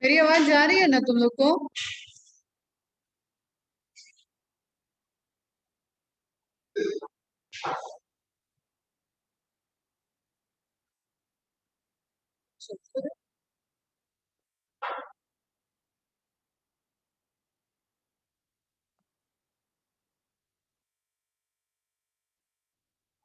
मेरी आवाज जा रही है ना तुम लोग को?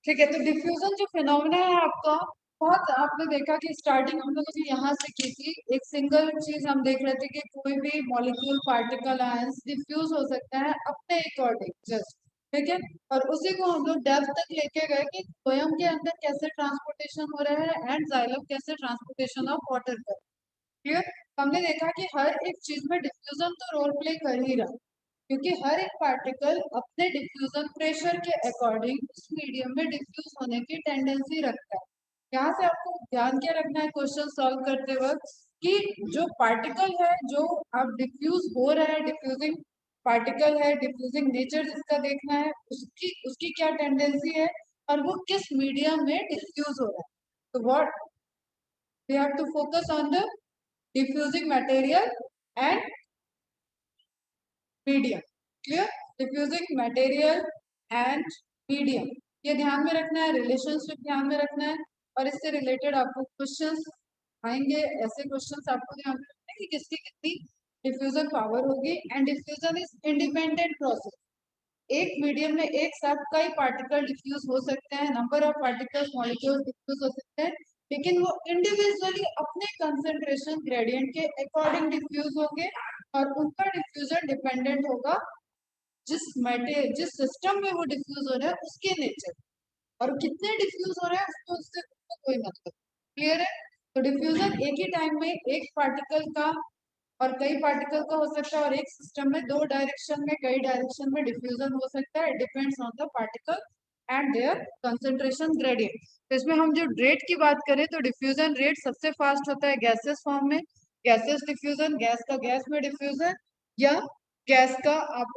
ठीक है, तो डिफ्यूजन जो फिनोमेना है आपका, बहुत आपने देखा कि स्टार्टिंग हम लोगों ने यहाँ से की थी। एक सिंगल चीज हम देख रहे थे कि कोई भी मॉलिक्यूल पार्टिकल आयंस डिफ्यूज हो सकता है अपने अकॉर्डिंग जस्ट। ठीक है, और उसी को हम लोग डेप्थ तक लेके गए कि पोयम के अंदर कैसे ट्रांसपोर्टेशन हो रहा है एंड जाइलम कैसे ट्रांसपोर्टेशन ऑफ वाटर कर। क्लियर। हमने देखा कि हर एक चीज में डिफ्यूजन तो रोल प्ले कर ही रहा है, क्योंकि हर एक पार्टिकल अपने डिफ्यूजन प्रेशर के अकॉर्डिंग उस मीडियम में डिफ्यूज होने की टेंडेंसी रखता है। यहाँ से आपको ध्यान क्या रखना है क्वेश्चन सॉल्व करते वक्त, कि जो पार्टिकल है जो अब डिफ्यूज हो रहा है, डिफ्यूजिंग पार्टिकल है, डिफ्यूजिंग नेचर जिसका देखना है, उसकी उसकी क्या टेंडेंसी है और वो किस मीडियम में डिफ्यूज हो रहा है। तो what we have to focus on the diffusing material and medium. Clear? Diffusing material and medium, ये ध्यान में रखना है, रिलेशनशिप ध्यान में रखना है। और इससे रिलेटेड आपको क्वेश्चंस आएंगे, ऐसे क्वेश्चंस आपको ध्यान में रखना है कि किसकी कितनी डिफ्यूजन पावर होगी। And diffusion is independent process. एक मीडियम में एक साथ कई पार्टिकल डिफ्यूज हो सकते हैं, number of particles molecules diffuse हो सकते हैं, लेकिन वो इंडिविजुअली अपने कंसंट्रेशन ग्रेडियंट के अकॉर्डिंग डिफ्यूज होंगे और उनका डिफ्यूजन डिपेंडेंट होगा जिस सिस्टम में वो डिफ्यूज हो रहा है उसके नेचर, और कितने डिफ्यूज हो रहे हैं उसको कोई मतलब। क्लियर है? तो डिफ्यूजन एक ही टाइम में एक पार्टिकल का और कई पार्टिकल का हो सकता है, और एक सिस्टम में दो डायरेक्शन में कई डायरेक्शन में डिफ्यूजन हो सकता है। Depends on the particle and there concentration gradient. तो इसमें हम जो रेट की बात करें तो डिफ्यूजन रेट सबसे फास्ट होता है गैसेस फॉर्म में, गैसेस डिफ्यूजन, गैस का गैस में डिफ्यूजन, या गैस का आप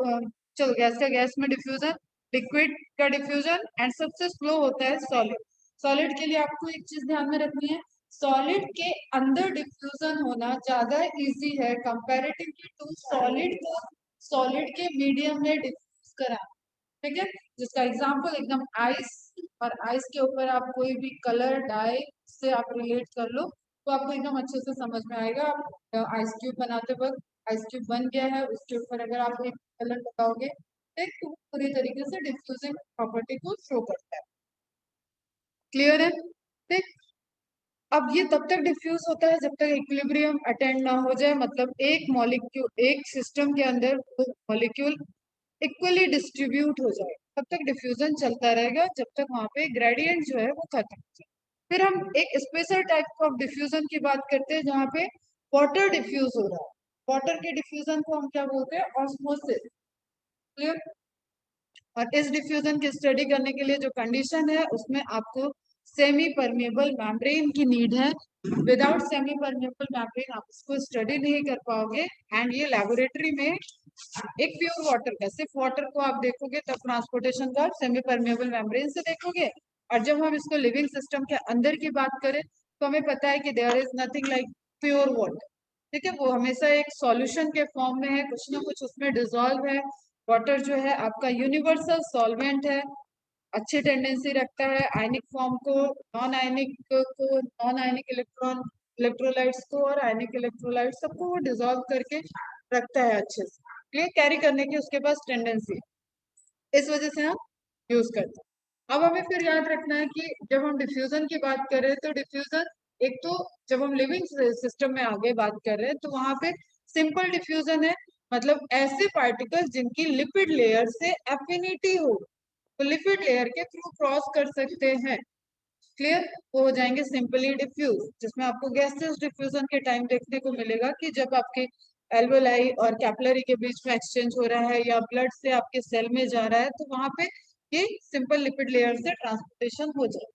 चलो गैस का गैस में डिफ्यूजन, लिक्विड का डिफ्यूजन, एंड सबसे स्लो होता है सॉलिड। सॉलिड के लिए आपको एक चीज ध्यान में रखनी है, सॉलिड के अंदर डिफ्यूजन होना ज्यादा इजी है कंपैरेटिवली टू सॉलिड को सॉलिड के मीडियम में डिफ्यूज करा। ठीक है, जिसका एग्जांपल एकदम आइस, और आइस के ऊपर आप कोई भी कलर डाई से आप रिलेट कर लो तो आपको एकदम अच्छे से समझ में आएगा। आप आइस क्यूब बनाते वक्त आइस क्यूब बन गया है, उसके ऊपर अगर आप एक कलर लगाओगे तो पूरी तरीके से डिफ्यूजिंग प्रॉपर्टी को शो करता है। क्लियर है? ठीक। अब ये तब तक डिफ्यूज होता है जब तक इक्विलिब्रियम अटेंड ना हो जाए, मतलब एक मॉलिक्यूल एक सिस्टम के अंदर मॉलिक्यूल इक्वली डिस्ट्रीब्यूट हो जाए, तब तक डिफ्यूजन चलता रहेगा जब तक वहां पे ग्रेडियंट जो है वो खत्म हो जाए। फिर हम एक स्पेशल टाइप ऑफ डिफ्यूजन की बात करते हैं जहाँ पे वाटर डिफ्यूज हो रहा है। वाटर के डिफ्यूजन को हम क्या बोलते हैं? ऑस्मोसिस। क्लियर? और इस डिफ्यूजन की स्टडी करने के लिए जो कंडीशन है उसमें आपको सेमी परमेबल मेम्ब्रेन की नीड है। विदाउट सेमी परमेबल मेम्ब्रेन आप इसको स्टडी नहीं कर पाओगे। एंड ये लेबोरेटरी में एक प्योर वाटर का, सिर्फ वाटर को आप देखोगे तब ट्रांसपोर्टेशन का सेमी परमेबल मेम्ब्रेन से देखोगे। और जब हम इसको लिविंग सिस्टम के अंदर की बात करें तो हमें पता है कि there is nothing like pure water. ठीक है, वो हमेशा एक सॉल्यूशन के फॉर्म में है, कुछ ना कुछ उसमें डिजोल्व है। वाटर जो है आपका यूनिवर्सल सॉल्वेंट है, अच्छी टेंडेंसी रखता है आयनिक फॉर्म को, नॉन आयनिक इलेक्ट्रोलाइट्स को और आयनिक इलेक्ट्रोलाइट्स सबको वो डिजोल्व करके रखता है अच्छे से। ये कैरी करने की उसके पास टेंडेंसी है, इस वजह से हम यूज करते हैं। अब हमें फिर याद रखना है कि जब हम डिफ्यूजन की बात कर रहे हैं तो डिफ्यूजन एक तो जब हम लिविंग सिस्टम में आगे बात कर रहे हैं तो वहां पे सिंपल डिफ्यूजन है, मतलब ऐसे पार्टिकल जिनकी लिपिड लेयर से एफिनिटी हो, तो लिपिड लेयर के थ्रू क्रॉस कर सकते हैं। क्लियर? वो हो जाएंगे सिंपली डिफ्यूज, जिसमें आपको गैसेस डिफ्यूजन के टाइम देखने को मिलेगा कि जब आपके एल्वेलाई और कैपिलरी के बीच में एक्सचेंज हो रहा है या ब्लड से आपके सेल में जा रहा है तो वहां पे ये सिंपल लिपिड लेयर से ट्रांसपोर्टेशन हो जाए।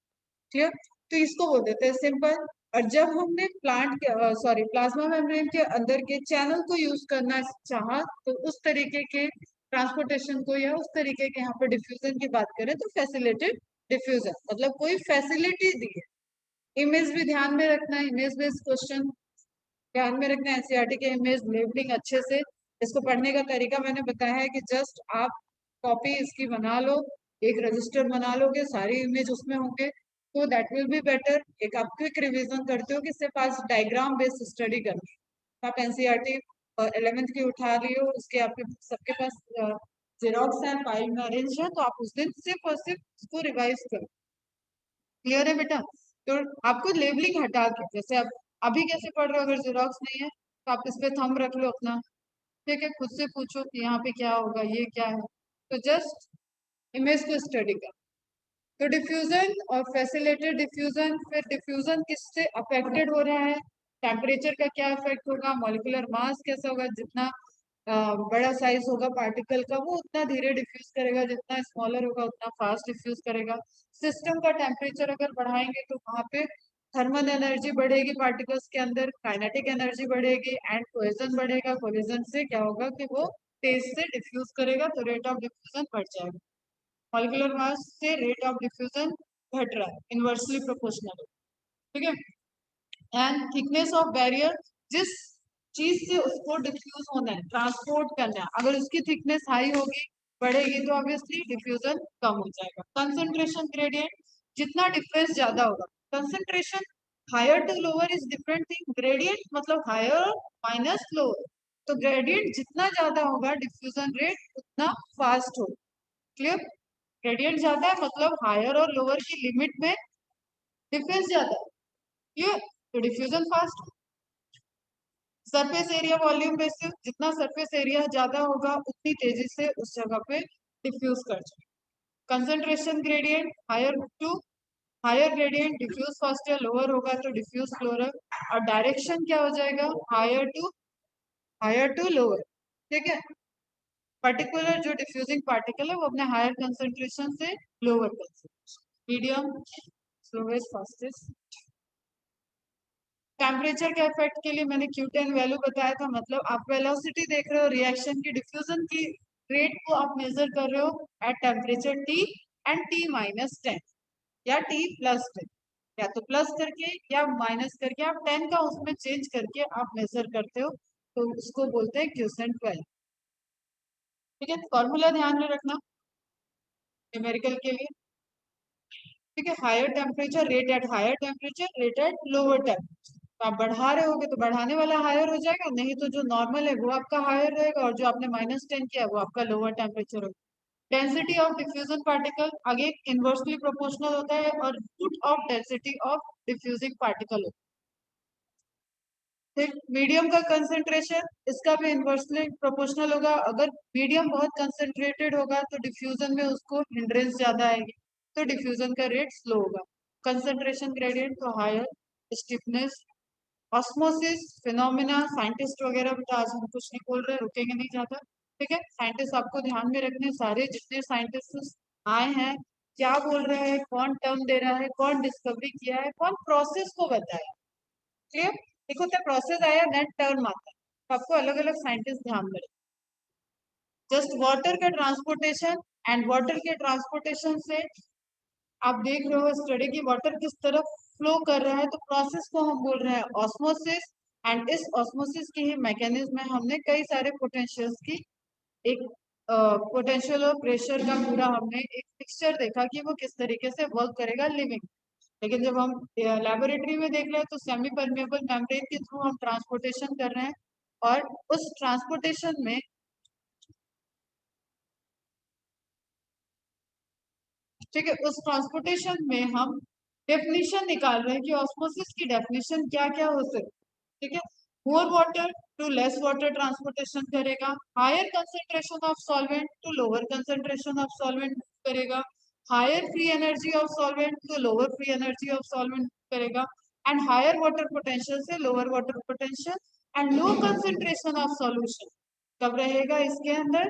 ठीक है, तो इसको बोल देते हैं सिंपल। और जब हमने प्लांट के सॉरी प्लाज्मा मेम्ब्रेन के अंदर के चैनल को यूज करना चाहा तो उस तरीके के ट्रांसपोर्टेशन को या उस तरीके के यहाँ पे डिफ्यूजन की बात करें तो फैसिलिटेड डिफ्यूजन, मतलब कोई फैसिलिटी दी है। इमेज भी ध्यान में रखना है, इमेज बेस्ड क्वेश्चन ध्यान में रखना एनसीईआरटी के इमेज लेबलिंग अच्छे से। इसको पढ़ने का तरीका मैंने बताया है कि जस्ट आप कॉपी इसकी बना लो, एक रजिस्टर बना लोगे, सारी इमेज उसमें होंगे, तो दैट विल बी बेटर। एक आप क्विक रिवीजन करते हो कि सिर्फ आज डायग्राम बेस्ड स्टडी करना है। आप एनसीईआरटी 11th की उठा रही हो, उसके आपके सबके पास जेरोक्स है, फाइल में अरेंज है, तो आप उस दिन सिर्फ और सिर्फ उसको रिवाइज करो। क्लियर है बेटा? तो आपको लेबलिंग हटा के, जैसे आप अभी कैसे पढ़ रहे हो, अगर जेरोक्स नहीं है तो आप इस पे थंब रख लो अपना, ठीक है, खुद से पूछो कि यहाँ पे क्या होगा, ये क्या है, तो जस्ट इमेज को स्टडी कर। तो डिफ्यूजन और फैसिलिटेड डिफ्यूजन, फिर डिफ्यूजन किससे अफेक्टेड हो रहा है, टेम्परेचर का क्या इफेक्ट होगा, मॉलिक्यूलर मास कैसा होगा, जितना बड़ा साइज होगा पार्टिकल का वो उतना धीरे डिफ्यूज करेगा, जितना स्मॉलर होगा उतना फास्ट डिफ्यूज करेगा। सिस्टम का टेम्परेचर अगर बढ़ाएंगे तो वहां पे थर्मल एनर्जी बढ़ेगी पार्टिकल्स के अंदर, काइनेटिक एनर्जी बढ़ेगी एंड कोहेजन बढ़ेगा। कोहेजन से क्या होगा कि वो तेज से डिफ्यूज करेगा, तो रेट ऑफ डिफ्यूजन बढ़ जाएगा। मॉलिक्यूलर मास से रेट ऑफ डिफ्यूजन घट रहा है, इनवर्सली प्रोपोर्शनल, ठीक है। एंड थिकनेस ऑफ बैरियर, जिस चीज से उसको डिफ्यूज होना है, ट्रांसपोर्ट करना है, अगर उसकी थिकनेस हाई होगी, बढ़ेगी, तो ऑब्वियसली डिफ्यूजन कम हो जाएगा। कंसंट्रेशन ग्रेडियंट, जितना डिफरेंस ज्यादा होगा, concentration higher to lower is different thing, gradient मतलब हायर माइनस लोअर, तो ग्रेडियंट जितना ज्यादा होगा डिफ्यूजन रेट उतना फास्ट होगा। क्लियर? ग्रेडियंट ज्यादा है मतलब हायर और लोअर की लिमिट में डिफरेंस ज्यादा है, क्लियर, तो diffusion fast. Surface area volume basis, जितना सरफेस एरिया ज्यादा होगा उतनी तेजी से उस जगह पे डिफ्यूज कर जाए। Concentration gradient higher gradient diffuse faster, lower होगा तो डिफ्यूज स्लोअर, और डायरेक्शन क्या हो जाएगा, हायर टू लोअर, ठीक है। पर्टिकुलर जो डिफ्यूजिंग पार्टिकल है वो अपने हायर कंसंट्रेशन से lower concentration, medium, slowest, fastest. Temperature के इफेक्ट के लिए मैंने Q10 वैल्यू बताया था, मतलब आप वेलोसिटी देख रहे हो रिएक्शन की, डिफ्यूजन की रेट को आप मेजर कर रहे हो at temperature T and T-10 या T+10, या तो प्लस करके या माइनस करके, आप 10 का उसमें चेंज करके आप मेजर करते हो, तो उसको बोलते हैं क्यूसेंट वैल्यू, ठीक है। फॉर्मूला ध्यान में रखना न्यूमेरिकल के लिए, ठीक है। Higher temperature rate at higher temperature, rate at lower temperature, तो आप बढ़ा रहे होगे तो बढ़ाने वाला हायर हो जाएगा, नहीं तो जो नॉर्मल है वो आपका हायर रहेगा, और जो आपने -10 किया है वो आपका लोअर टेम्परेचर होगा। डेंसिटी ऑफ डिफ्यूजन पार्टिकल आगे इनवर्सली प्रोपोर्शनल होता है, और root of density of diffusing particle होता है। मीडियम का कंसेंट्रेशन, इसका भी इनवर्सली प्रोपोर्शनल होगा, अगर मीडियम बहुत कंसेंट्रेटेड होगा तो डिफ्यूजन में उसको हिंड्रेंस ज्यादा आएगी, तो डिफ्यूजन का रेट स्लो होगा। कंसेंट्रेशन ग्रेडियंट तो higher, stiffness, osmosis phenomena, scientist वगैरह बेटा आज हम कुछ नहीं बोल रहे, रुकेंगे नहीं ज्यादा, ठीक है। साइंटिस्ट आपको ध्यान में रखने, सारे जितने साइंटिस्ट आए हैं क्या बोल रहे हैं, कौन टर्म दे रहा है, कौन डिस्कवरी किया है, कौन प्रोसेस को बताया, क्लियर। एक होता है प्रोसेस आया, नेट टर्म आता है, तो आपको अलग अलग साइंटिस्ट ध्यान में रखें। जस्ट वाटर का ट्रांसपोर्टेशन, एंड वाटर के ट्रांसपोर्टेशन से आप देख रहे हो स्टडी की वाटर किस तरफ फ्लो कर रहा है, तो प्रोसेस को हम बोल रहे हैं ऑस्मोसिस, एंड इस ऑस्मोसिस की ही मैकेनिज्म में हमने कई सारे पोटेंशियल्स की एक पोटेंशियल और प्रेशर का पूरा हमने एक पिक्चर देखा कि वो किस तरीके से वर्क करेगा लिविंग। लेकिन जब हम लेबोरेटरी में देख रहे हैं तो सेमी परमेबल मेम्ब्रेन के थ्रू हम ट्रांसपोर्टेशन कर रहे हैं, और उस ट्रांसपोर्टेशन में, ठीक है, उस ट्रांसपोर्टेशन में हम डेफिनेशन निकाल रहे हैं कि ऑस्मोसिस की डेफिनेशन क्या क्या हो सकती है, ठीक है। More water to less water transportation करेगा, higher concentration of solvent to lower concentration of solvent करेगा, higher free energy of solvent to lower free energy of solvent करेगा, एंड हायर वाटर पोटेंशियल से lower water potential, and low concentration of solution कब रहेगा इसके अंदर,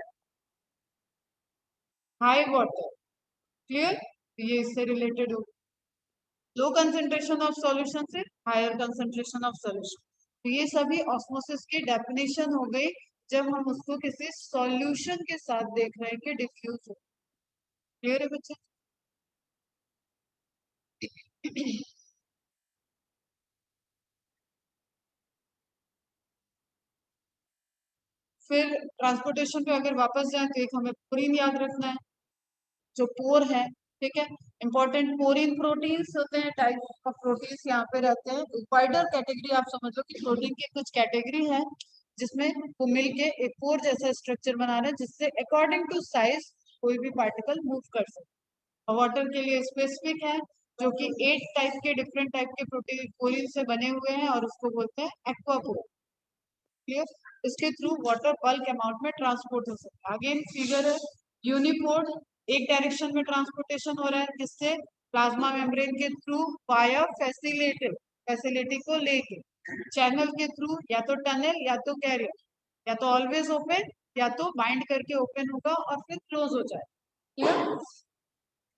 high water, clear, ये इससे related हो। लो कंसेंट्रेशन ऑफ सॉल्यूशन से हायर कंसेंट्रेशन ऑफ सॉल्यूशन, तो ये सभी ऑस्मोसिस की डेफिनेशन हो गई जब हम उसको किसी सॉल्यूशन के साथ देख रहे हैं कि डिफ्यूज हो। क्लियर है बच्चे? फिर ट्रांसपोर्टेशन पे अगर वापस जाए तो एक हमें पोरीन याद रखना है, जो पोर है, ठीक है। इंपॉर्टेंट पोरीन प्रोटीन्स होते हैं, टाइप ऑफ प्रोटीन्स यहाँ पे रहते हैं। वाइडर कैटेगरी आप समझ लो कि प्रोटीन की कुछ कैटेगरी है जिसमें वो मिलके एक पोर जैसा स्ट्रक्चर बना रहे हैं, जिससे अकॉर्डिंग टू साइज कोई भी पार्टिकल मूव कर सकते। वाटर के लिए स्पेसिफिक है, जो कि 8 टाइप के डिफरेंट टाइप के प्रोटीन पोरीन से बने हुए हैं और उसको बोलते हैं एक्वापोर। क्लियर? इसके थ्रू वाटर बल्क अमाउंट में ट्रांसपोर्ट हो सकता है। अगेन फिगर है, यूनिपोर्ट एक डायरेक्शन में ट्रांसपोर्टेशन हो रहा है, जिससे प्लाज्मा मेम्ब्रेन के थ्रू वाया फैसिलिटी को लेके चैनल के थ्रू या तो टनल या तो कैरियर, या तो ऑलवेज ओपन या तो बाइंड करके ओपन होगा और फिर क्लोज हो जाए। क्लियर?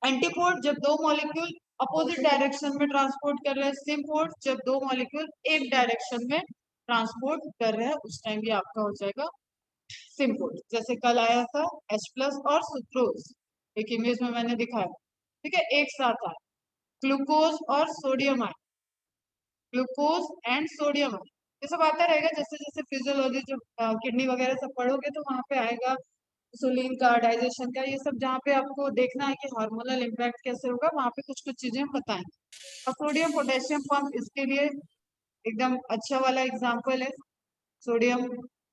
एंटीपोर्ट जब दो मॉलिक्यूल अपोजिट डायरेक्शन में ट्रांसपोर्ट कर रहे हैं, सिम्पोर्ट जब दो मॉलिक्यूल एक डायरेक्शन में ट्रांसपोर्ट कर रहे हैं, उस टाइम भी आपका हो जाएगा सिम्पोर्ट। जैसे कल आया था H+ और सुक्रोज, एक इमेज में मैंने दिखाया, ठीक है, एक साथ आया। ग्लूकोज और सोडियम आए, ग्लूकोज एंड सोडियम आए, ये सब आता रहेगा जैसे जैसे फिजियोलॉजी जो किडनी वगैरह सब पढ़ोगे तो वहां पे आएगा। इंसुलिन का, डाइजेशन का, ये सब जहाँ पे आपको देखना है कि हार्मोनल इम्पैक्ट कैसे होगा, वहां पे कुछ कुछ चीजें बताएंगे। और सोडियम पोटेशियम पंप इसके लिए एकदम अच्छा वाला एग्जाम्पल है। सोडियम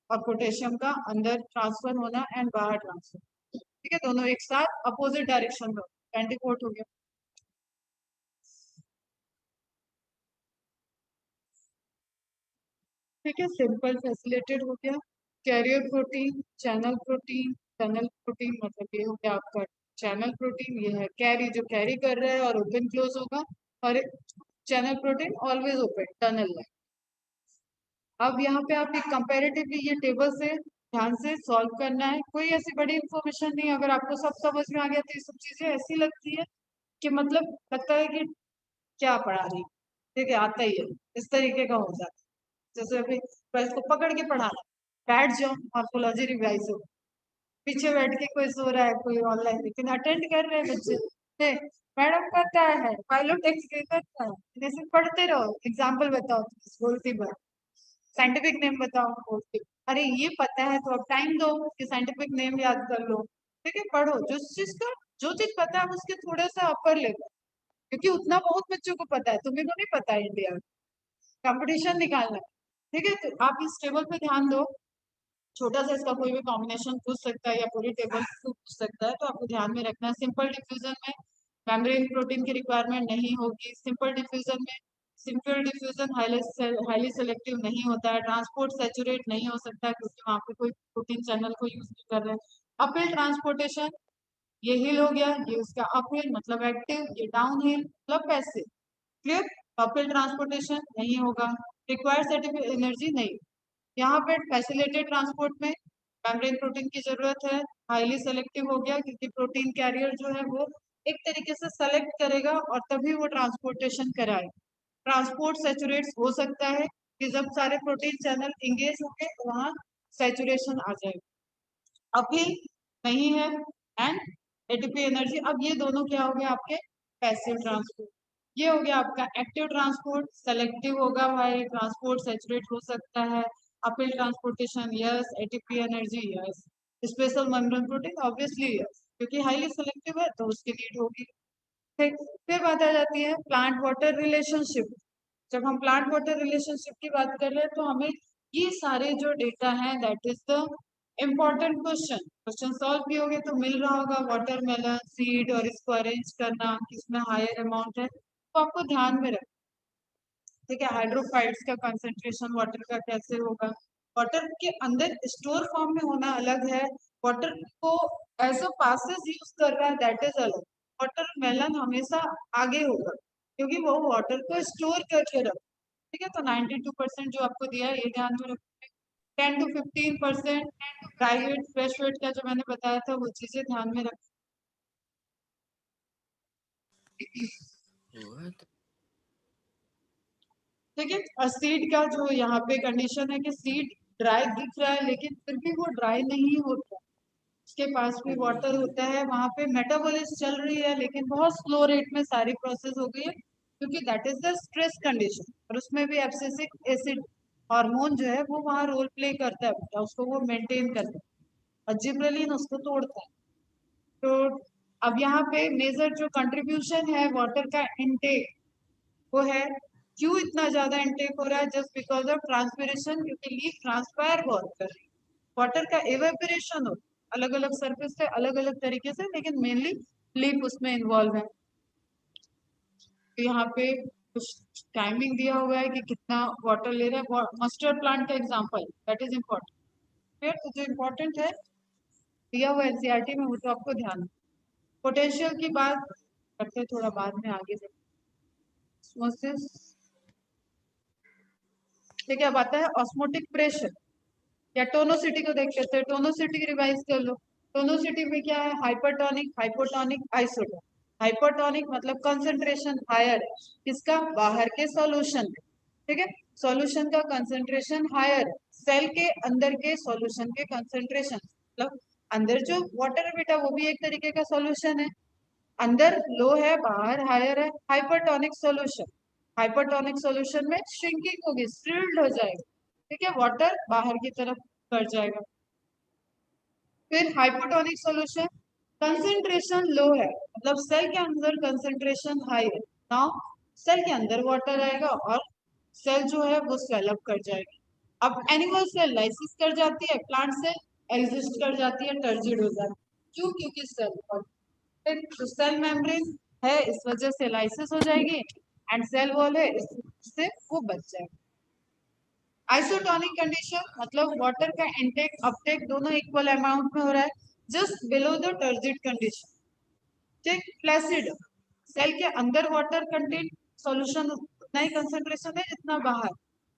और पोटेशियम का अंदर ट्रांसफर होना एंड बाहर ट्रांसफर, ठीक है, दोनों एक साथ अपोजिट डायरेक्शन में, एंटीपोर्ट हो गया। ठीक है, सिंपल फैसिलेटेड हो गया। Carrier protein, channel protein, tunnel protein, मतलब ये हो गया आपका चैनल प्रोटीन, ये है कैरी जो कैरी कर रहा है और ओपन क्लोज होगा, और channel protein always open tunnel है। अब यहाँ पे आप एक कंपैरेटिवली ये टेबल से ध्यान से सॉल्व करना है, कोई ऐसी बड़ी इंफॉर्मेशन नहीं। अगर आपको सब समझ में आ गया तो ये सब चीजें ऐसी लगती है कि मतलब लगता है कि क्या पढ़ा रही, ठीक है, आता ही है, इस तरीके का हो जाता है। जैसे अभी इसको पकड़ के पढ़ाना, बैठ जाओ, मॉर्फोलॉजी रिवाइज हो, पीछे बैठ के कोई सो रहा है, कोई ऑनलाइन, लेकिन अटेंड कर रहे हैं बच्चे। मैडम पता है पायलट करता है, जैसे पढ़ते रहो, एग्जाम्पल बताओ, बोलती बात, साइंटिफिक नेम बताओ, बोलती, अरे ये पता है तो अब टाइम दो कि साइंटिफिक नेम याद कर लो। ठीक है, पढ़ो जो चीज का, जो चीज पता है उसके थोड़ा सा अपर लेवल, क्योंकि उतना बहुत बच्चों को पता है, तुम्हें को नहीं पता है, इंडिया में कंपटीशन निकालना है। ठीक है, तो आप इस टेबल पे ध्यान दो, छोटा सा इसका कोई भी कॉम्बिनेशन पूछ सकता है या पूरी टेबल पूछ सकता है, तो आपको ध्यान में रखना है। सिंपल डिफ्यूजन में मेम्ब्रेन प्रोटीन की रिक्वायरमेंट नहीं होगी। सिंपल डिफ्यूजन हाईली सेलेक्टिव नहीं होता है। ट्रांसपोर्ट सैचुरेट नहीं हो सकता क्योंकि वहां पे कोई प्रोटीन चैनल को यूज नहीं कर रहे हैं। अपहिल ट्रांसपोर्टेशन, ये हिल हो गया, ये उसका अपहिल मतलब एक्टिव, ये डाउन हिल मतलब पैसिव। क्लियर? अपहिल ट्रांसपोर्टेशन नहीं होगा। रिक्वायर्ड सर्टिफिकेट एनर्जी नहीं। यहाँ पे फैसिलिटेड ट्रांसपोर्ट में मेम्ब्रेन प्रोटीन की जरूरत है। हाईली सेलेक्टिव हो गया क्योंकि प्रोटीन कैरियर जो है वो एक तरीके से सेलेक्ट करेगा और तभी वो ट्रांसपोर्टेशन कराएगा। ट्रांसपोर्ट सैचुरेट हो सकता है कि जब सारे प्रोटीन चैनल इंगेज होंगे तो वहाँ सैचुरेशन आ जाएगा। अपील नहीं है। एंड एटीपी एनर्जी, अब ये दोनों क्या हो गया आपके पैसिव ट्रांसपोर्ट। ये हो गया आपका एक्टिव ट्रांसपोर्ट, सेलेक्टिव होगा भाई, ट्रांसपोर्ट सैचुरेट हो सकता है। Appeal transportation yes, ATP energy yes, special membrane protein obviously yes, क्योंकि हाईली सेलेक्टिव है तो उसकी नीड होगी। ठीक, फिर बात आ जाती है प्लांट वाटर रिलेशनशिप। जब हम प्लांट वाटर रिलेशनशिप की बात कर रहे हैं तो हमें ये सारे जो डेटा हैं, that is the important question solve भी होंगे तो मिल रहा होगा वाटरमेलन सीड, और इसको अरेंज करना किसमें हायर अमाउंट है, तो आपको ध्यान में रखना। ठीक है, हाइड्रोफाइट्स का कंसेंट्रेशन वाटर का कैसे होगा, वाटर के अंदर स्टोर फॉर्म में होना अलग है, वाटर को एज अ पासेस यूज कर रहा है दैट इज अलग। वाटरमेलन हमेशा आगे होगा क्योंकि वो वाटर को स्टोर करके रख। ठीक है, तो 92% जो आपको दिया है ये ध्यान में रखिए। 10 to 15% dry weight fresh weight का जो मैंने बताया था वो चीजें ध्यान में रखिए। ठीक है, और सीड का जो यहाँ पे कंडीशन है कि सीड ड्राई दिख रहा है लेकिन फिर भी वो ड्राई नहीं होता, उसके पास भी वाटर होता है, वहां पे मेटाबॉलिज्म चल रही है लेकिन बहुत स्लो रेट में सारी प्रोसेस हो गई है क्योंकि that is the stress condition, और उसमें भी एब्सिसिक एसिड हार्मोन जो है वो वहाँ रोल प्ले करता है बेटा, उसको वो मेंटेन करता है और जिब्रेलिन उसको तोड़ता है। तो अब यहाँ पे मेजर जो कंट्रीब्यूशन है वाटर का इनटेक वो है, क्यों इतना ज्यादा इनटेक हो रहा है? जस्ट बिकॉज ऑफ ट्रांसपिरेशन, क्योंकि लीफ ट्रांसपायर बहुत कर रही है। वाटर का एवेपोरेशन हो अलग अलग सरफेस से अलग अलग तरीके से, लेकिन मेनली लीफ उसमें इन्वॉल्व है। तो यहाँ पे कुछ टाइमिंग दिया हुआ है कि कितना वाटर ले रहा है। मस्टर्ड प्लांट का एग्जांपल, दैट इज इम्पोर्टेंट। फिर तो जो इम्पोर्टेंट है दिया हुआ एनसीईआरटी में, वो तो आपको ध्यान। पोटेंशियल की बात करते हैं थोड़ा बाद में, आगे ऑस्मोसिस। ठीक है, अब आता है ऑस्मोटिक प्रेशर या टोनोसिटी को देख लेते हैं। टोनोसिटी रिवाइज कर लो। टोनोसिटी में क्या है? Hypertonic, hypotonic, isotonic. हाइपरटोनिक मतलब कंसंट्रेशन हायर है, किसका? बाहर के सॉल्यूशन में। ठीक है, सॉल्यूशन का कंसंट्रेशन हायर, सेल के अंदर के सॉल्यूशन के कंसंट्रेशन, मतलब अंदर जो वाटर है बेटा वो भी एक तरीके का सॉल्यूशन है। अंदर लो है, बाहर हायर है। हाइपरटोनिक सॉल्यूशन, हाइपरटोनिक सॉल्यूशन में श्रिंकिंग होगी, स्ट्रिल्ड हो जाएगा। ठीक है, वाटर बाहर की तरफ बढ़ जाएगा। फिर हाइपोटोनिक सॉल्यूशन, कंसंट्रेशन लो है, मतलब सेल के अंदर कंसंट्रेशन हाई है। नाउ सेल के अंदर वाटर आएगा और सेल जो है वो स्वेल अप कर जाएगी। अब एनिमल सेल लाइसिस कर जाती है, प्लांट सेल एग्जिस्ट कर जाती है, टर्जिड हो जाती है। क्यों? क्योंकि सेल, फिर जो सेल मेम्ब्रेन है इस वजह से लाइसिस हो जाएगी, एंड सेल वॉल है इससे वो बच जाएगा। आइसोटोनिक कंडीशन मतलब वाटर का इनटेक अपटेक दोनों इक्वल अमाउंट में हो रहा है, just below the turgid condition. ठीक, फ्लैसिड, सेल के अंदर वाटर कंटेंट सॉल्यूशन उतना ही कंसंट्रेशन है जितना बाहर,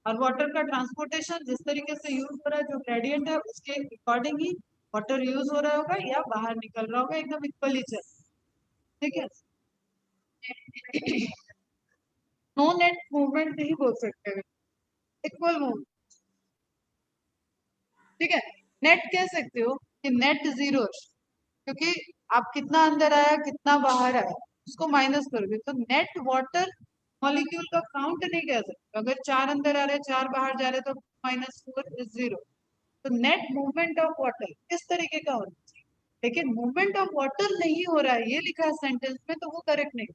और वाटर का ट्रांसपोर्टेशन जिस तरीके से यूज हो रहा है, जो ग्रेडियंट है उसके अकॉर्डिंग ही वाटर यूज हो रहा होगा या बाहर निकल रहा होगा, एकदम इक्वली चल। ठीक है, नो नेट मूवमेंट नहीं बोल सकते, इक्वल मूवमेंट। ठीक है, नेट कह सकते हो कि नेट जीरो, क्योंकि आप कितना अंदर आया कितना बाहर आया उसको माइनस करोगे, तो नेट वाटर मॉलिक्यूल का काउंट नहीं कह सकते। अगर 4 अंदर आ रहे 4 बाहर जा रहे तो -4 इज 0। तो नेट मूवमेंट ऑफ वाटर इस तरीके का होना चाहिए, लेकिन मूवमेंट ऑफ वाटर नहीं हो रहा है ये लिखा है सेंटेंस में, तो वो करेक्ट नहीं।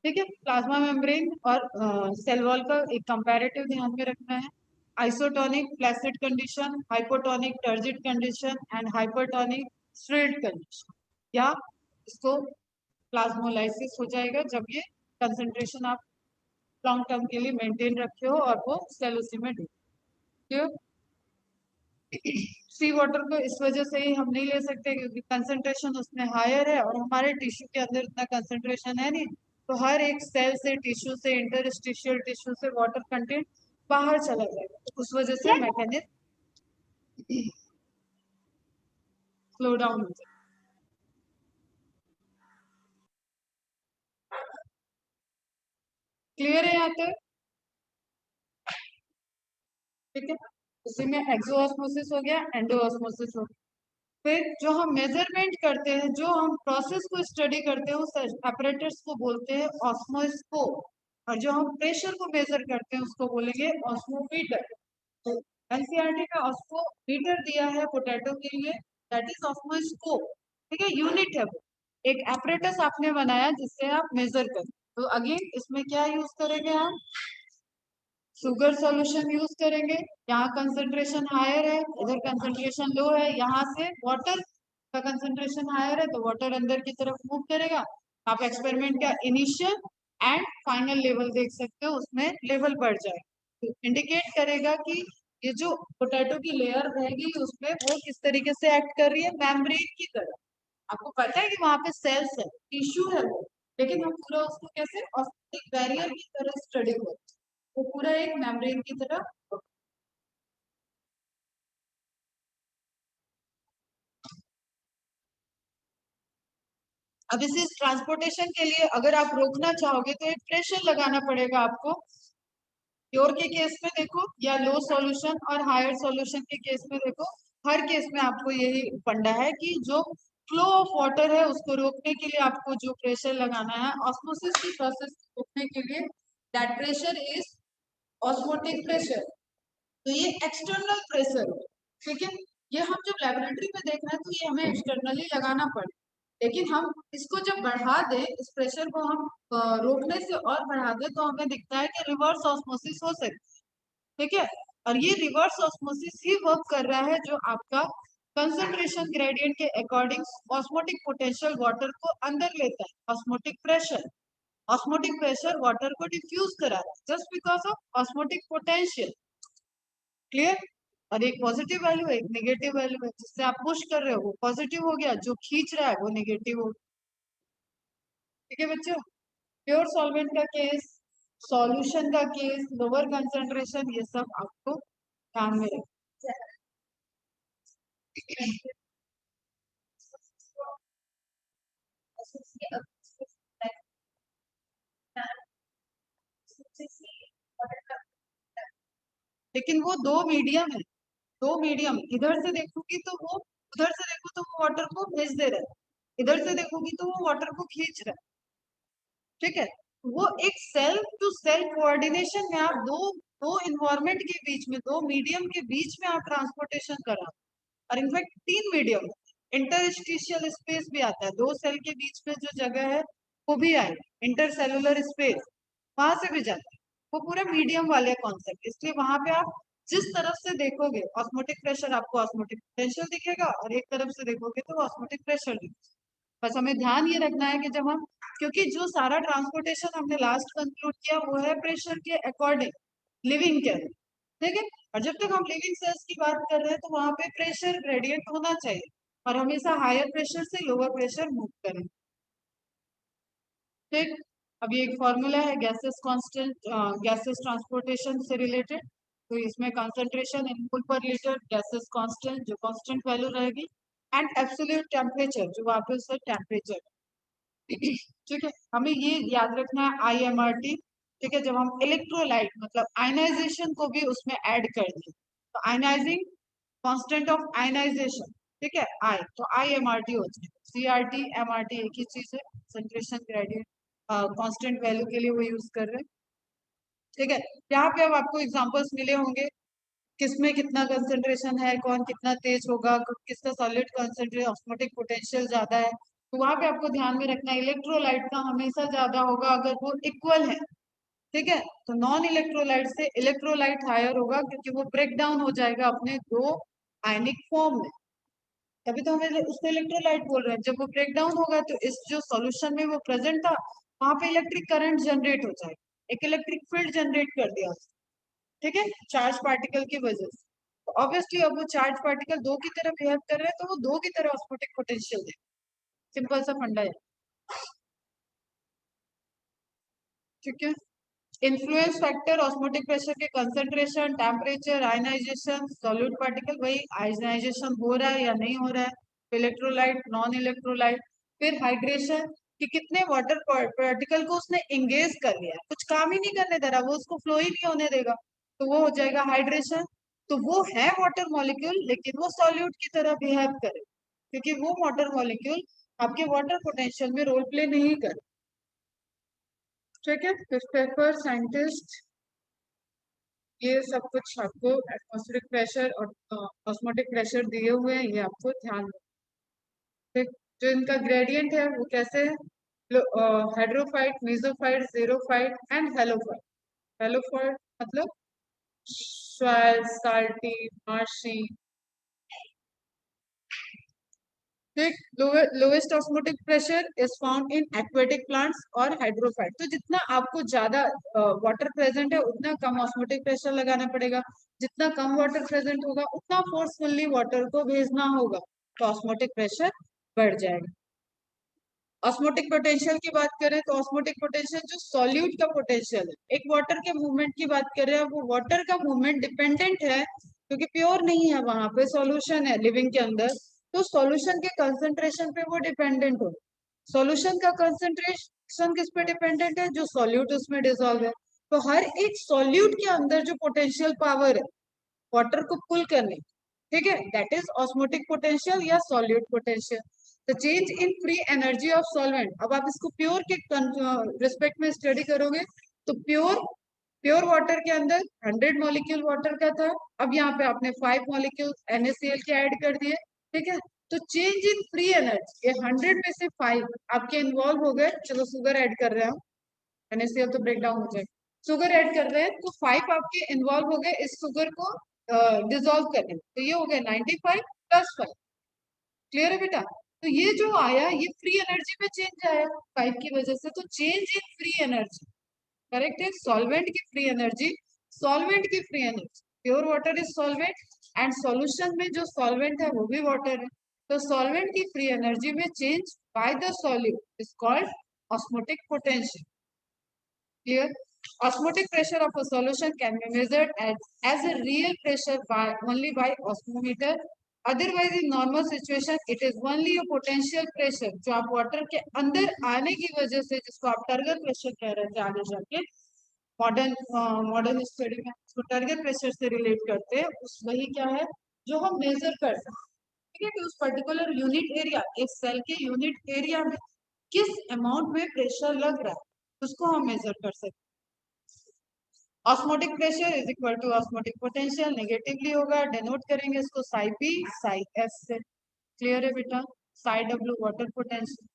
ठीक है, प्लाज्मा मेम्ब्रेन और सेल वॉल का एक कंपैरेटिव ध्यान में रखना है। Isotonic flaccid condition, hypotonic turgid condition and hypertonic straight condition, या इसको प्लाज्मोलाइसिस हो जाएगा जब ये कंसंट्रेशन आप लॉन्ग टर्म के लिए मेंटेन रखे हो और वो सेल उसी में डूब। सी वाटर को इस वजह से ही हम नहीं ले सकते क्योंकि कंसंट्रेशन उसमें हायर है और हमारे टिश्यू के अंदर इतना कंसंट्रेशन है नहीं, तो हर एक सेल से, टिश्यू से, इंटरस्टिशियल टिश्यू से वाटर कंटेंट बाहर चला जाएगा, तो उस वजह से मैकेनिज्म स्लो डाउन हो जाएगा। क्लियर है यहाँ तक? ठीक है, उसी में एक्सोऑस्मोसिस हो गया, एंडोऑस्मोसिस हो गया। फिर जो हम मेजरमेंट करते हैं, जो हम प्रोसेस को स्टडी करते हैं, उस apparatus को बोलते हैं ऑस्मोस्कोप, और जो हम प्रेशर को मेजर करते हैं उसको बोलेंगे ऑस्मोमीटर। तो एनसीईआरटी का ऑस्मोमीटर दिया है पोटैटो के लिए, दैट इज ऑस्मोस्कोप। ठीक है, यूनिट है वो, एक apparatus आपने बनाया जिससे आप मेजर करें। तो अगेन इसमें क्या यूज करेंगे हम? शुगर सॉल्यूशन यूज करेंगे। यहाँ कंसंट्रेशन हायर है, इधर कंसंट्रेशन लो है, यहाँ से वाटर का कंसंट्रेशन हायर है तो वाटर अंदर की तरफ मूव करेगा। आप एक्सपेरिमेंट का इनिशियल एंड फाइनल लेवल देख सकते हो, उसमें लेवल बढ़ जाएगा, तो इंडिकेट करेगा कि ये जो पोटैटो की लेयर रहेगी उसमें वो किस तरीके से एक्ट कर रही है, मेम्ब्रेन की तरह। आपको पता है कि वहां पे सेल्स है, टिश्यू है वो, लेकिन हम पूरा उसको कैसे ऑस्मोटिक बैरियर की तरह स्टडी करते हैं, वो पूरा एक मेम्ब्रेन की तरह। अब इसे ट्रांसपोर्टेशन के लिए अगर आप रोकना चाहोगे तो एक प्रेशर लगाना पड़ेगा आपको। प्योर के केस में देखो या लो सॉल्यूशन और हायर सॉल्यूशन के केस में देखो, हर केस में आपको यही फंडा है कि जो फ्लो ऑफ वाटर है उसको रोकने के लिए आपको जो प्रेशर लगाना है, ऑस्मोसिस की प्रोसेस को रोकने के लिए that pressure is osmotic pressure. तो ये एक्सटर्नल प्रेशर है, ठीक है। ये हम जब लेबोरेटरी में देख रहे हैं तो ये हमें एक्सटर्नली लगाना पड़े, लेकिन हम इसको जब बढ़ा दें, इस प्रेशर को हम रोकने से और बढ़ा दें तो हमें दिखता है कि रिवर्स ऑस्मोसिस हो सकती है, ठीक है। और ये रिवर्स ऑस्मोसिस ही वर्क कर रहा है जो आपका कंसंट्रेशन ग्रेडियंट के अकॉर्डिंग ऑस्मोटिक पोटेंशियल वाटर को अंदर लेता है। ऑस्मोटिक प्रेशर वाटर को डिफ्यूज करा रहा है just because of osmotic potential, clear. और एक पॉजिटिव वैल्यू है, एक नेगेटिव वैल्यू है, जिससे आप पुश कर रहे हो वो पॉजिटिव हो गया, जो खींच रहा है वो नेगेटिव हो, ठीक है बच्चों। प्योर सॉल्वेंट का केस, सॉल्यूशन का केस, लोअर कंसंट्रेशन, ये सब आपको ध्यान में रखना है। लेकिन वो दो मीडियम है, दो मीडियम, इधर से देखोगी तो वो, उधर से देखो तो वो वाटर को भेज दे रहा है, इधर से देखोगी तो वो वाटर को खींच रहा है, ठीक है। वो एक सेल्फ टू सेल्फ कोऑर्डिनेशन में आप दो दो इन्वायरमेंट के बीच में, दो मीडियम के बीच में आप ट्रांसपोर्टेशन करा, और इनफैक्ट तीन मीडियम, इंटरस्टिशियल स्पेस भी आता है, दो सेल के बीच में जो जगह है वो भी आएगा, इंटरसेलुलर स्पेस, वहां से भी जाता है, वो पूरा मीडियम वाले कॉन्सेप्ट। इसलिए वहां पे आप जिस तरफ से देखोगे ऑस्मोटिक प्रेशर, आपको ऑस्मोटिक पोटेंशियल दिखेगा, और एक तरफ से देखोगे तो ऑस्मोटिक प्रेशर दिखेगा। बस हमें ध्यान ये रखना है कि जब हम, क्योंकि जो सारा ट्रांसपोर्टेशन हमने लास्ट कंक्लूड किया वो है प्रेशर के अकॉर्डिंग लिविंग के अंदर, ठीक है। और जब तक हम लिविंग सेल्स की बात कर रहे हैं तो वहां पे प्रेशर ग्रेडियंट होना चाहिए, और हमेशा हायर प्रेशर से लोअर प्रेशर मूव करें, ठीक। अब ये एक फॉर्मूला है गैसेस कांस्टेंट, गैसेस ट्रांसपोर्टेशन से रिलेटेड। तो इसमें कंसंट्रेशन इन मोल पर लीटर, गैसेस कांस्टेंट जो कांस्टेंट वैल्यू रहेगी, एंड एब्सोल्यूट टेम्परेचर जो वापस से टेम्परेचर, ठीक है। हमें ये याद रखना है IMRT, ठीक है। जब हम इलेक्ट्रोलाइट मतलब आयनाइजेशन को भी उसमें ऐड कर दें तो आयनाइजिंग कांस्टेंट ऑफ आयनाइजेशन, ठीक है, आई, तो IMRT हो जाए, CRT MRT एक ही चीज है, कंसंट्रेशन ग्रेडियंट कांस्टेंट वैल्यू के लिए वो यूज कर रहे हैं, ठीक है। यहाँ पे अब आपको एग्जांपल्स मिले होंगे किसमें कितना कंसंट्रेशन है, कौन कितना तेज होगा, किसका सॉलिड कंसंट्रेशन ऑस्मोटिक पोटेंशियल ज्यादा है, तो वहां पे आपको ध्यान में रखना है इलेक्ट्रोलाइट का हमेशा ज्यादा होगा अगर वो इक्वल है, ठीक है। तो नॉन इलेक्ट्रोलाइट से इलेक्ट्रोलाइट हायर होगा क्योंकि वो ब्रेक डाउन हो जाएगा अपने दो आयनिक फॉर्म में, तभी तो हमें उसको इलेक्ट्रोलाइट बोल रहे हैं। जब वो ब्रेक डाउन होगा तो इस जो सॉल्यूशन में वो प्रेजेंट था वहां पे इलेक्ट्रिक करंट जनरेट हो जाएगा, एक इलेक्ट्रिक फील्ड जनरेट कर दिया, ठीक है, चार्ज पार्टिकल की वजह से। तो ऑब्वियसली अब वो चार्ज पार्टिकल दो की तरह बिहेव कर रहे हैं तो वो दो की तरह ऑस्मोटिक पोटेंशियल दे, सिंपल सा फंडा है, ठीक है। इन्फ्लुएंस फैक्टर ऑस्मोटिक प्रेशर के concentration, temperature, ionisation, solute particle, वही आयनाइजेशन हो रहा है या नहीं हो रहा है, इलेक्ट्रोलाइट, नॉन इलेक्ट्रोलाइट, फिर हाइड्रेशन कि कितने वाटर पार्टिकल को उसने एंगेज कर लिया, कुछ काम ही नहीं करने दे रहा, वो उसको फ्लो ही नहीं होने देगा, तो वो हो जाएगा हाइड्रेशन। तो वो है वाटर मॉलिक्यूल लेकिन वो सॉल्यूट की तरह बिहेव करे, क्योंकि वो वाटर मॉलिक्यूल आपके वाटर पोटेंशियल में रोल प्ले नहीं करे, ठीक है। पेपर साइंटिस्ट ये सब कुछ आपको एटमॉस्फेरिक प्रेशर और ऑस्मोटिक प्रेशर दिए हुए हैं, ये आपको ध्यान रखना है। जो इनका ग्रेडियंट है वो कैसे है, hydrophyte, mesophyte, xerophyte and halophyte. Halophyte मतलब साल्टी, मार्शी, ठीक। Lowest osmotic pressure is found in aquatic plants और हाइड्रोफाइट। तो जितना आपको ज्यादा वाटर प्रेजेंट है उतना कम ऑस्मोटिक प्रेशर लगाना पड़ेगा, जितना कम वाटर प्रेजेंट होगा उतना फोर्सफुली वाटर को भेजना होगा, तो ऑस्मोटिक प्रेशर बढ़ जाएगा। ऑस्मोटिक पोटेंशियल की बात करें तो ऑस्मोटिक पोटेंशियल जो सॉल्यूट का पोटेंशियल है, एक वाटर के मूवमेंट की बात कर रहे हैं, वो वाटर का मूवमेंट डिपेंडेंट है क्योंकि प्योर नहीं है, वहां पे सॉल्यूशन है लिविंग के अंदर, तो सॉल्यूशन के कंसंट्रेशन पे वो डिपेंडेंट हो। सॉल्यूशन का कंसंट्रेशन किस पे डिपेंडेंट है, जो सॉल्यूट उसमें डिसॉल्व है। तो हर एक सॉल्यूट के अंदर जो पोटेंशियल पावर है वाटर को पुल करने, ठीक है, दैट इज ऑस्मोटिक पोटेंशियल या solute potential. The change in free energy of solvent, अब आप इसको प्योर के रिस्पेक्ट में स्टडी करोगे तो प्योर वाटर के अंदर 100 मॉलिक्यूल वाटर का था, अब यहाँ पे आपने 5 मॉलिक्यूल NaCl के ऐड कर दिए, ठीक है। तो चेंज इन फ्री एनर्जी, ये 100 में से 5 आपके इन्वॉल्व हो गए, चलो शुगर ऐड कर रहे हैं हम, NaCl तो ब्रेक डाउन हो जाएगा, शुगर ऐड कर रहे हैं तो 5 आपके इन्वॉल्व हो गए इस शुगर को डिसॉल्व करने में, तो ये हो गया 95 प्लस 5। क्लियर है बेटा? तो ये जो आया ये फ्री एनर्जी में चेंज आया 5 की वजह से, तो change in free energy correct है। सॉल्वेंट की फ्री एनर्जी, सॉल्वेंट की free energy, pure water is solvent and solution में जो सॉल्वेंट है वो भी वाटर है, तो सॉल्वेंट की फ्री एनर्जी में change by the solute is called osmotic potential. Clear? Osmotic pressure of a solution can be measured as a real pressure only by osmometer. Otherwise, in normal situation, it is only a potential pressure जो आप water के अंदर आने की वजह से, जिसको आप टर्गर प्रेशर कह रहे थे आगे जाके मॉडर्न स्टडी में उसको टर्गर प्रेशर से रिलेट करते हैं, उस वही क्या है जो हम मेजर कर सकते हैं, ठीक है। कि उस पर्टिकुलर यूनिट एरिया, एक सेल के यूनिट एरिया में किस अमाउंट में प्रेशर लग रहा है उसको हम मेजर कर सकते हैं। Osmotic pressure is equal to osmotic potential, negatively होगा, डिनोट करेंगे इसको साई पी साई एस से। क्लियर है बेटा? Psi W water potential.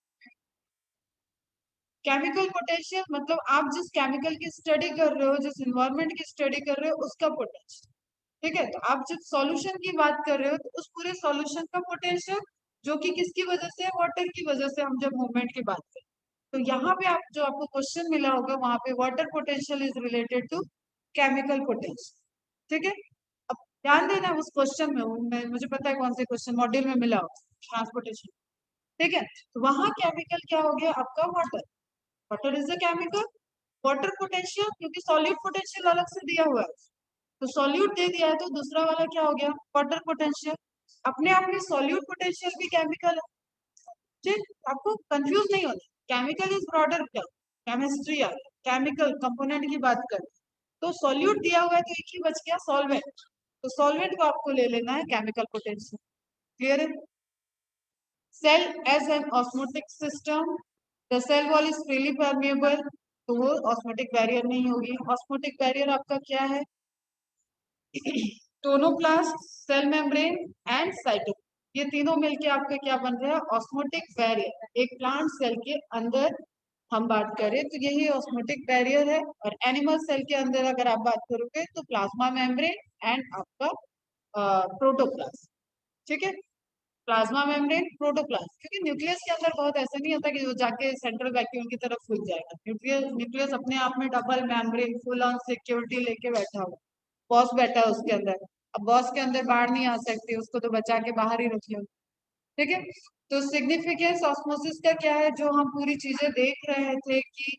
Chemical potential मतलब आप जिस केमिकल की स्टडी कर रहे हो, जिस इन्वायरमेंट की स्टडी कर रहे हो उसका पोटेंशियल, ठीक है। तो आप जब सॉल्यूशन की बात कर रहे हो तो उस पूरे सॉल्यूशन का पोटेंशियल, जो कि किसकी वजह से, वाटर की वजह से, हम जब मूवमेंट की बात करें तो यहाँ पे आप जो आपको क्वेश्चन मिला होगा वहां पे water potential is related to chemical potential, ठीक है। अब ध्यान देना उस क्वेश्चन में, मुझे पता है कौन से क्वेश्चन मॉड्यूल में मिला हो, ट्रांसपोर्टेशन, ठीक है। तो वहां केमिकल क्या हो गया आपका, water, water is a chemical. Water potential क्योंकि सॉल्यूट पोटेंशियल अलग से दिया हुआ है, तो सॉल्यूट दे दिया है तो दूसरा वाला क्या हो गया, वाटर पोटेंशियल। अपने आप में सॉल्यूट पोटेंशियल भी केमिकल है, ठीक। आपको कंफ्यूज नहीं होना, chemical is broader term, chemistry आ गया, केमिकल कंपोनेंट की बात करें तो सॉल्यूट दिया हुआ है तो एक ही बच गया सॉल्वेंट, तो सॉल्वेंट को आपको ले लेना है केमिकल पोटेंशियल। क्लियर है? Cell as an osmotic system, the cell wall is freely permeable, तो वो ऑस्मोटिक बैरियर नहीं होगी। ऑस्मोटिक बैरियर आपका क्या है, tonoplast, cell membrane and cytoplasm, ये तीनों मिलके आपका क्या बन रहा है, ऑस्मोटिक बैरियर। एक प्लांट सेल के अंदर हम बात करें तो यही ऑस्मोटिक बैरियर है, और एनिमल सेल के अंदर अगर आप बात करोगे तो प्लाज्मा मेम्ब्रेन एंड आपका प्रोटोप्लाज्म, ठीक है। प्लाज्मा मेम्ब्रेन, प्रोटोप्लाज्म, क्योंकि न्यूक्लियस के अंदर बहुत ऐसा नहीं होता कि वो जाके सेंट्रल वैक्यूम की तरफ फूल जाएगा, न्यूक्लियस अपने आप में double membrane full on security लेके बैठा हुआ, बॉस बैठा है उसके अंदर, अब बॉस के अंदर बाहर नहीं आ सकती, उसको तो बचा के बाहर ही रख लो, ठीक है। तो सिग्निफिकेंस ऑस्मोसिस का क्या है, जो हम पूरी चीजें देख रहे थे कि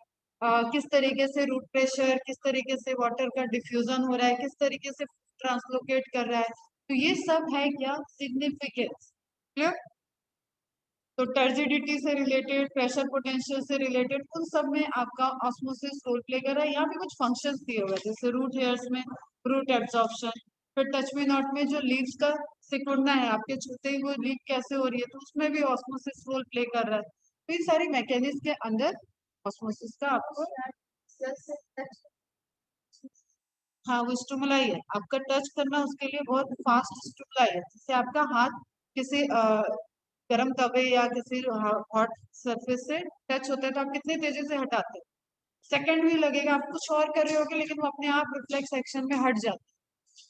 किस तरीके से रूट प्रेशर, किस तरीके से वाटर का डिफ्यूजन हो रहा है, किस तरीके से ट्रांसलोकेट कर रहा है, तो ये सब है क्या, सिग्निफिकेंस। क्लियर? तो टर्जिडिटी से रिलेटेड, प्रेशर पोटेंशियल से रिलेटेड, उन सब में आपका ऑस्मोसिस रोल प्ले कर रहा है। यहाँ पे कुछ फंक्शंस दिए हुए हैं, जैसे रूट हेयर्स में रूट एब्जॉर्प्शन, फिर टच मी नॉट में जो लीव्स का सिकुड़ना है, आपके छूते ही वो लीव कैसे हो रही है, तो उसमें भी ऑस्मोसिस रोल प्ले कर रहा है। तो इन सारी मैकेनिज्म के अंदर ऑस्मोसिस का आपको, हाँ वो स्टिमुलाई है, आपका टच करना उसके लिए बहुत फास्ट स्टिमुलाई है, जैसे आपका हाथ किसी गर्म तवे या किसी हॉट सरफेस से टच होता है तो आप कितने तेजी से हटाते हैं, सेकंड भी लगेगा, आप कुछ और कर रहे होगे लेकिन वो अपने आप रिफ्लेक्स एक्शन में हट जाता है,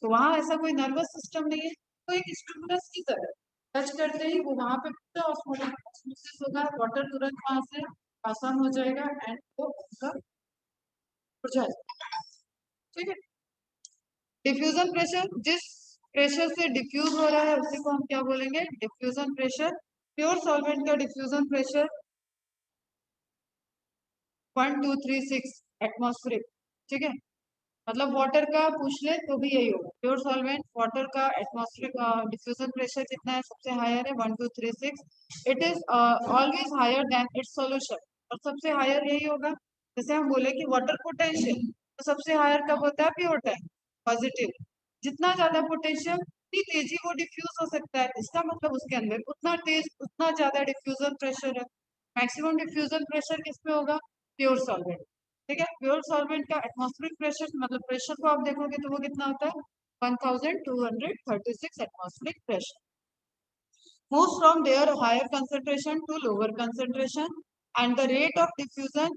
तो वहां ऐसा कोई नर्वस सिस्टम नहीं है, तो एक स्टिमुलस की तरह टच करते ही वो वहां पे पूरा ऑस्मोसिस होगा, वाटर तुरंत वहां से आसान हो जाएगा एंड वो उसका उड़ जाएगा, ठीक है। डिफ्यूजन प्रेशर, जिस प्रेशर से डिफ्यूज हो रहा है उसी को हम क्या बोलेंगे, डिफ्यूजन प्रेशर। प्योर सॉल्वेंट का डिफ्यूजन प्रेशर 1236 एटमॉस्फेरिक, ठीक है। मतलब वाटर का पूछ ले तो भी यही होगा, प्योर सॉल्वेंट वाटर का एटमॉस्फेरिक डिफ्यूजन प्रेशर कितना है, सबसे हायर है 1236, it is always higher than its solution, और सबसे हायर यही होगा। जैसे हम बोले कि वाटर पोटेंशियल, तो सबसे हायर कब होता है, प्योर टाइम, पॉजिटिव, जितना ज्यादा पोटेंशियल उतनी तेजी वो डिफ्यूज हो सकता है, इसका मतलब उसके अंदर उतना तेज उतना ज्यादा डिफ्यूजन प्रेशर है। मैक्सिमम डिफ्यूजन प्रेशर किस पे होगा, प्योर सॉल्वेंट, ठीक है। प्योर सॉल्वेंट का एटमॉस्फेरिक प्रेशर मतलब प्रेशर को आप देखोगे तो वो कितना होता है 1236 atmospheric pressure. Moves from their higher concentration to lower concentration and the rate of diffusion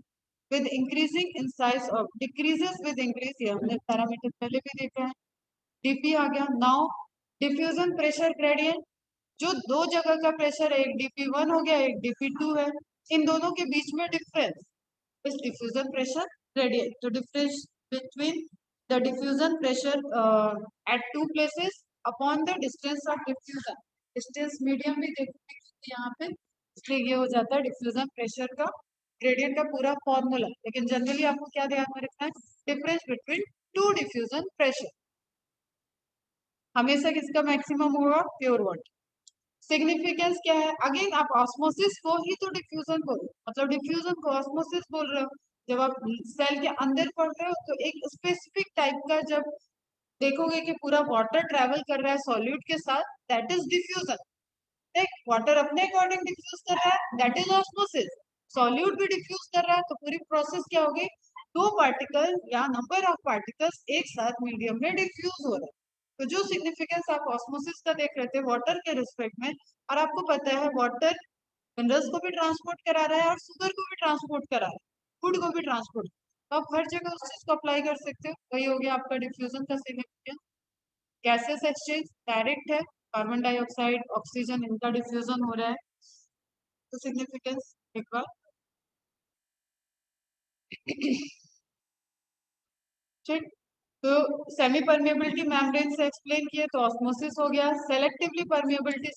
with increasing in size of decreases with increase, ये हमने पैरामीटर पहले भी देखा है। डीपी आ गया। नाउ डिफ्यूजन प्रेशर ग्रेडियंट, जो दो जगह का प्रेशर है, एक dp1 हो गया, एक dp2 है, इन दोनों के बीच में डिफरेंस इस डिफ्यूजन प्रेशर ग्रेडियंट। तो difference between the diffusion pressure at two places upon the distance of diffusion, distance medium भी देखते हैं यहाँ पे, इसलिए ये हो जाता है डिफ्यूजन प्रेशर का ग्रेडियंट का पूरा फॉर्मूला। लेकिन जनरली आपको क्या ध्यान में रखना है, difference between two diffusion pressure, हमेशा किसका मैक्सिमम होगा, प्योर वाटर। सिग्निफिकेंस क्या है, अगेन आप ऑस्मोसिस को ही तो डिफ्यूजन बोल, मतलब डिफ्यूजन को ऑस्मोसिस बोल रहे हो। जब आप सेल के अंदर पढ़ रहे हो तो एक स्पेसिफिक टाइप का जब देखोगे कि पूरा वाटर ट्रेवल कर रहा है सॉल्यूट के साथ, दैट इज डिफ्यूजन। वाटर अपने अकॉर्डिंग डिफ्यूज कर रहा है, दैट इज ऑस्मोसिस। सॉल्यूट भी डिफ्यूज कर रहा है, तो पूरी प्रोसेस क्या होगी, दो पार्टिकल या नंबर ऑफ पार्टिकल्स एक साथ मीडियम में डिफ्यूज हो रहा है। तो जो सिग्निफिकेंस आप ऑस्मोसिस का देख रहे थे वाटर के रिस्पेक्ट में, और आपको पता है वाटर मिनरल्स को भी ट्रांसपोर्ट करा रहा है और शुगर को भी ट्रांसपोर्ट करा रहा है, फूड को भी ट्रांसपोर्ट, तो आप हर जगह उस चीज को अप्लाई कर सकते हो। वही हो गया आपका डिफ्यूजन का सिग्निफिकेंस। गैसेस एक्सचेंज डायरेक्ट है, कार्बन डाइऑक्साइड ऑक्सीजन इनका डिफ्यूजन हो रहा है, तो सिग्निफिकेंस एक बार ठीक। तो सेमी परमेबिलिटी मेम्ब्रेन से एक्सप्लेन किए, तो ऑस्मोसिस हो गया। Selectively permeability